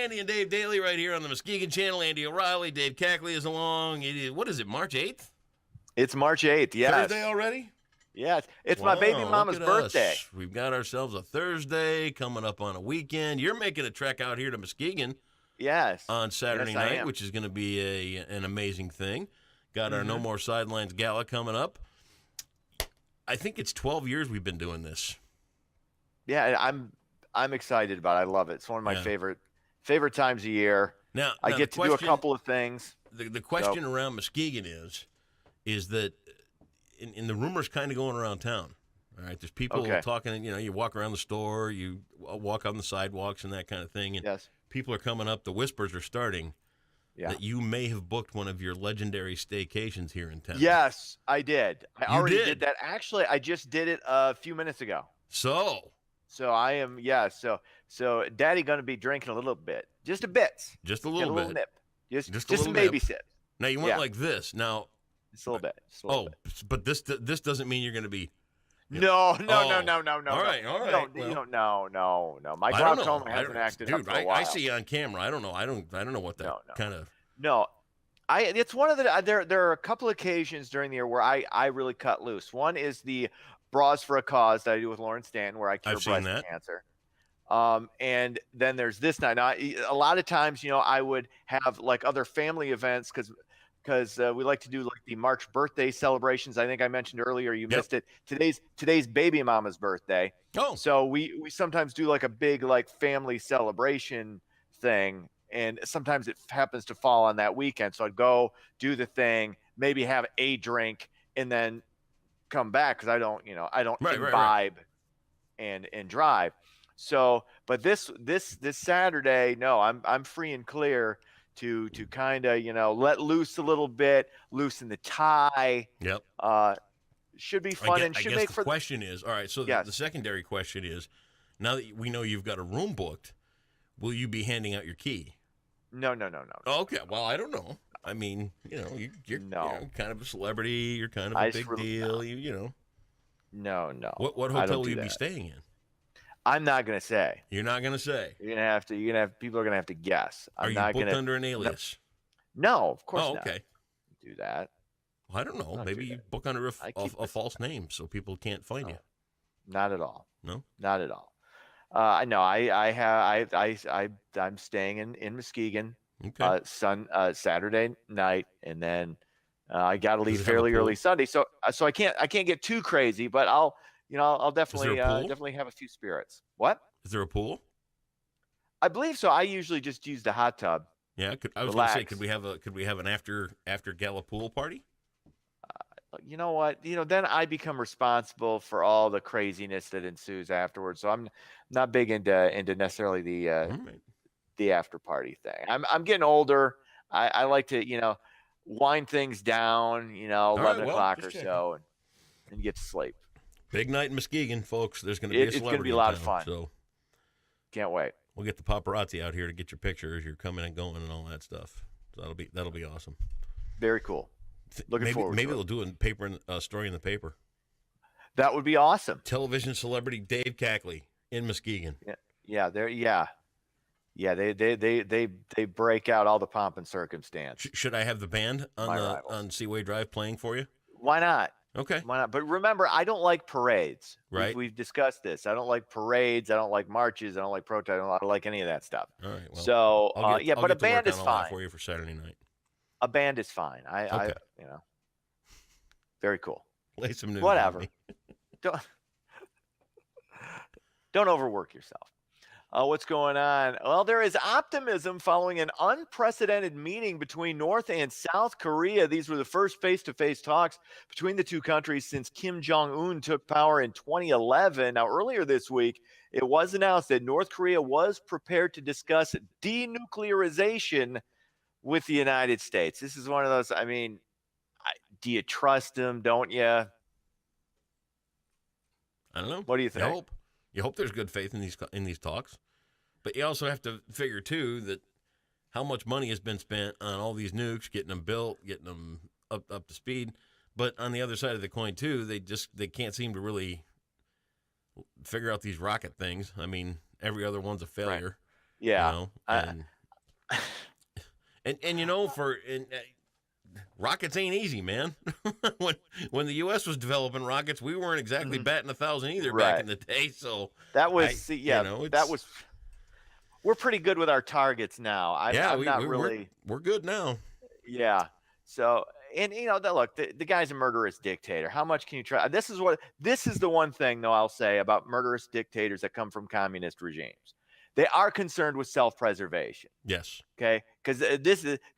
Andy and Dave Daly right here on the Muskegon channel. Andy O'Reilly, Dave Cackley is along. What is it, March 8th? It's March 8th, yes. Thursday already? Yes. It's my baby mama's birthday. Us. We've got ourselves a Thursday coming up on a weekend. You're making a trek out here to Muskegon. Yes. On Saturday night, which is going to be an amazing thing. Got our No More Sidelines Gala coming up. I think it's 12 years we've been doing this. Yeah, I'm excited about it. I love it. It's one of my favorite times of year. Now I get to do a couple of things. The question around Muskegon is that in the rumors kind of going around town. All right, there's people talking. You walk around the store, you walk on the sidewalks and that kind of thing, and people are coming up. The whispers are starting that you may have booked one of your legendary staycations here in town. Yes, I did. I already did that. Actually, I just did it a few minutes ago. So I am, So Daddy going to be drinking a little bit, just a bit, just a little nip, just a a baby sip. Now you went like this. Now, just a little bit. But this doesn't mean you're going to be. No. All right. No. My glaucoma hasn't acted up for a while. I see you on camera. I don't know what that kind of. No, it's one of the there are a couple occasions during the year where I really cut loose. One is the Bras for a Cause that I do with Lauren Stanton, where I cure breast cancer. And then there's this night. Now, a lot of times, I would have like other family events because we like to do like the March birthday celebrations. I think I mentioned earlier, you missed it. Today's baby mama's birthday. Oh, so we sometimes do like a big like family celebration thing, and sometimes it happens to fall on that weekend. So I'd go do the thing, maybe have a drink, and then come back because I don't imbibe and drive. So, but this Saturday, no, I'm free and clear to kind of let loose a little bit, loosen the tie. Yep. Should be fun and should make for. The question is, all right. So the secondary question is, now that we know you've got a room booked, will you be handing out your key? No. Okay. Well, I don't know. I mean, you're kind of a celebrity. You're kind of a big deal. No. What hotel will you be staying in? I'm not gonna say. You're not gonna say. You're gonna have people are gonna have to guess. Are you booked under an alias? No, of course not. Okay. Do that. Well, I don't know. Maybe you book under a false name so people can't find you. Not at all. No. Not at all. No, I'm staying in Muskegon. Okay. Saturday night, and then I got to leave fairly early Sunday. So I can't get too crazy, but I'll definitely have a few spirits. What? Is there a pool? I believe so. I usually just use the hot tub. Yeah, I was going to say, could we have an after gala pool party? You know what? Then I become responsible for all the craziness that ensues afterwards. So I'm not big into necessarily the after party thing. I'm getting older. I like to wind things down. 11 o'clock or so, and get to sleep. Big night in Muskegon, folks. There's going to be a celebrity. It's going to be a lot of fun. So can't wait. We'll get the paparazzi out here to get your pictures. You're coming and going and all that stuff. So that'll be awesome. Very cool. Looking forward. Maybe they'll do a story in the paper. That would be awesome. Television celebrity Dave Cackley in Muskegon. Yeah. They break out all the pomp and circumstance. Should I have the band on Seaway Drive playing for you? Why not? Okay. Why not? But remember, I don't like parades. Right. We've discussed this. I don't like parades. I don't like marches. I don't like protests. I don't like any of that stuff. All right. Well, so but a band is fine for you for Saturday night. A band is fine. Very cool. Play some new. Whatever. Don't overwork yourself. What's going on? Well, there is optimism following an unprecedented meeting between North and South Korea. These were the first face-to-face talks between the two countries since Kim Jong-un took power in 2011. Now, earlier this week, it was announced that North Korea was prepared to discuss denuclearization with the United States. This is one of those, do you trust them? Don't you? I don't know. What do you think? You hope there's good faith in these talks, but you also have to figure too that how much money has been spent on all these nukes, getting them built, getting them up to speed. But on the other side of the coin too, they can't seem to really figure out these rocket things. I mean, every other one's a failure. Right. Yeah, And rockets ain't easy, man. when the U.S. was developing rockets, we weren't exactly batting 1,000 either back in the day. So that was that was. We're pretty good with our targets now. We're good now. Yeah. So, and look, the guy's a murderous dictator. How much can you try? This is the one thing, though, I'll say about murderous dictators that come from communist regimes. They are concerned with self-preservation. Yes. Okay. Because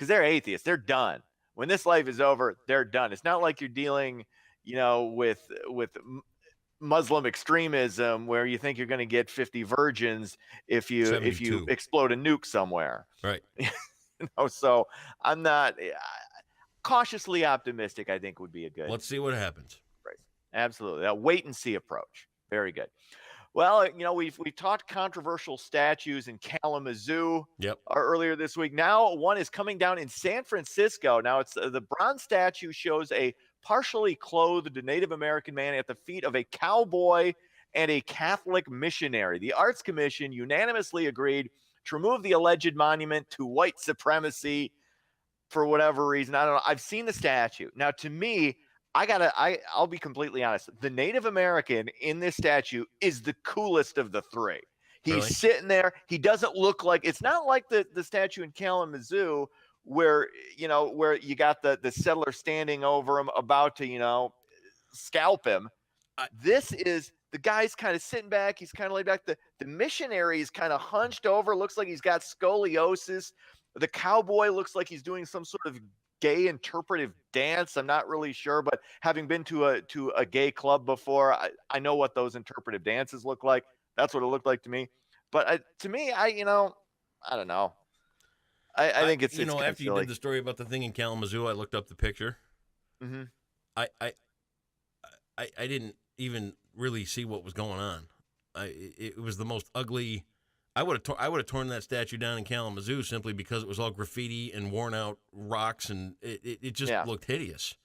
they're atheists. They're done. When this life is over, they're done. It's not like you're dealing, with Muslim extremism where you think you're going to get 50 virgins if you explode a nuke somewhere. Right. So I'm not cautiously optimistic. I think would be a good. Let's see what happens. Right. Absolutely. A wait and see approach. Very good. Well, we've talked controversial statues in Kalamazoo earlier this week. Now one is coming down in San Francisco. Now it's the bronze statue shows a partially clothed Native American man at the feet of a cowboy and a Catholic missionary. The Arts Commission unanimously agreed to remove the alleged monument to white supremacy for whatever reason. I don't know. I've seen the statue. Now, to me, I'll be completely honest. The Native American in this statue is the coolest of the three. He's sitting there. He doesn't look like, it's not like the statue in Kalamazoo where you got the settler standing over him about to, scalp him. This is, the guy's kind of sitting back. He's kind of laid back. The missionary is kind of hunched over. Looks like he's got scoliosis. The cowboy looks like he's doing some sort of gay interpretive dance. I'm not really sure, but having been to a gay club before, I know what those interpretive dances look like. That's what it looked like to me. But to me, I don't know. I think it's after you did the story about the thing in Kalamazoo, I looked up the picture. Mm-hmm. I didn't even really see what was going on. It was the most ugly. I would have torn that statue down in Kalamazoo simply because it was all graffiti and worn out rocks, and it just looked hideous.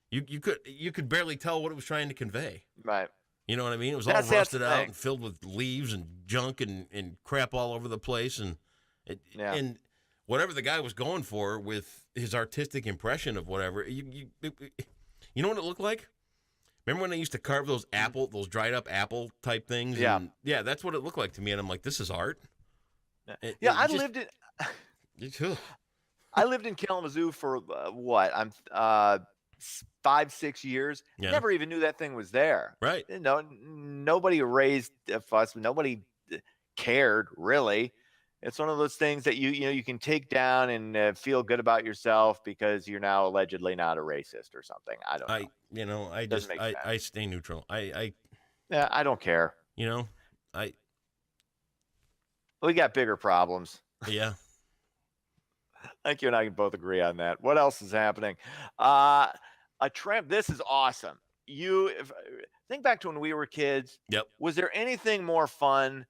You could barely tell what it was trying to convey. Right. You know what I mean? It was all rusted out and filled with leaves and junk and crap all over the place, and whatever the guy was going for with his artistic impression of whatever, you know what it looked like? Remember when they used to carve those dried up apple type things? Yeah. And, that's what it looked like to me. And I'm like, this is art. I lived in Kalamazoo for I'm 5-6 years. Yeah. Never even knew that thing was there. Right. Nobody raised a fuss. Nobody cared really. It's one of those things that you can take down and feel good about yourself because you're now allegedly not a racist or something. I don't know. I stay neutral. I don't care. We got bigger problems. Yeah. I think you and I can both agree on that. What else is happening? This is awesome. Think back to when we were kids. Yep. Was there anything more fun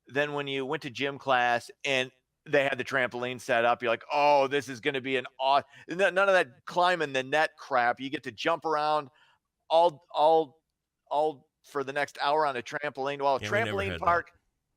than when you went to gym class and they had the trampoline set up? You're like, oh, this is going to be none of that climbing the net crap. You get to jump around all for the next hour on a trampoline. Well, trampoline park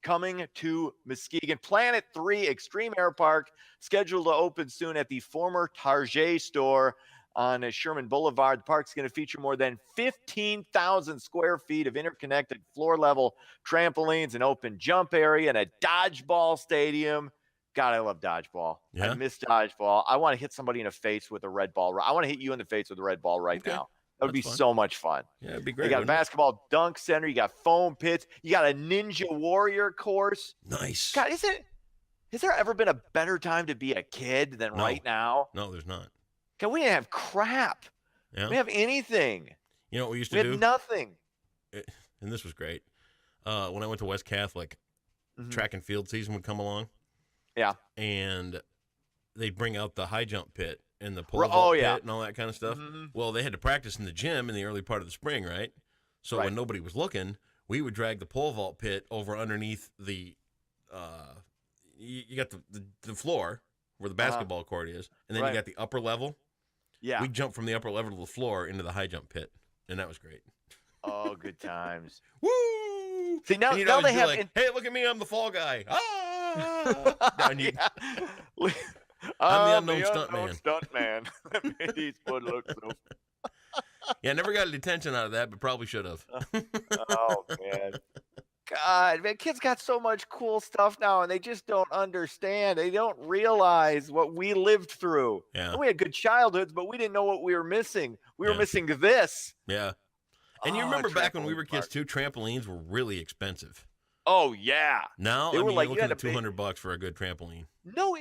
coming to Muskegon. Planet 3 Extreme Air Park scheduled to open soon at the former Target store on Sherman Boulevard. The park's going to feature more than 15,000 square feet of interconnected floor-level trampolines, an open jump area, and a dodgeball stadium. God, I love dodgeball. Yeah. I miss dodgeball. I want to hit somebody in the face with a red ball. I want to hit you in the face with a red ball right now. That would be fun. So much fun. Yeah, it'd be great. You got a basketball dunk center. You got foam pits. You got a Ninja Warrior course. Nice. God, has there ever been a better time to be a kid than right now? No, there's not. God, we didn't have crap. Yeah. We didn't have anything. You know what we used to do? We had nothing. And this was great. When I went to West Catholic, track and field season would come along. Yeah. And they'd bring out the high jump pit and the pole vault pit and all that kind of stuff. Mm-hmm. Well, they had to practice in the gym in the early part of the spring, right? So when nobody was looking, we would drag the pole vault pit over underneath the you got the floor where the basketball court is, and then you got the upper level. Yeah. We'd jump from the upper level to the floor into the high jump pit, and that was great. Oh, good times. Woo! See, now they have... hey, look at me, I'm the fall guy. Ah! I'm the unknown stuntman. Stuntman. That made Eastwood look so. Yeah, I never got a detention out of that, but probably should have. Oh man. God, man, kids got so much cool stuff now, and they just don't understand. They don't realize what we lived through. Yeah. And we had good childhoods, but we didn't know what we were missing. We were missing this. Yeah. And you remember back when we were kids too, trampolines were really expensive. Oh yeah. Now they were like you're looking at $200 for a good trampoline. No,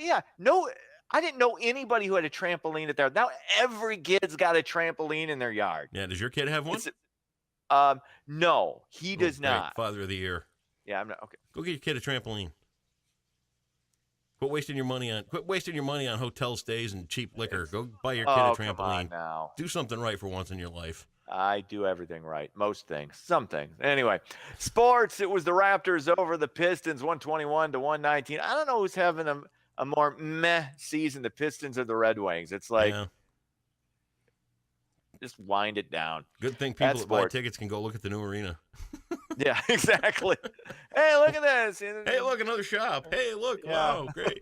I didn't know anybody who had a trampoline at their. Now every kid's got a trampoline in their yard. Yeah. Does your kid have one? No, he does not. Father of the year. Yeah, I'm not. Okay. Go get your kid a trampoline. Quit wasting your money on hotel stays and cheap liquor. Go buy your kid a trampoline. Come on now. Do something right for once in your life. I do everything right. Most things. Some things. Anyway, sports. It was the Raptors over the Pistons, 121-119. I don't know who's having a more meh season, the Pistons or the Red Wings. It's like, just wind it down. Good thing people that buy tickets can go look at the new arena. Yeah, exactly. Hey, look at this. Hey, look, another shop. Hey, look. Yeah. Wow, great.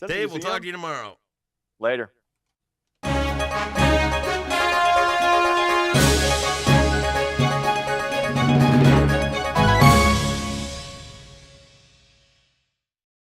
Dave, we'll talk to you tomorrow. Later.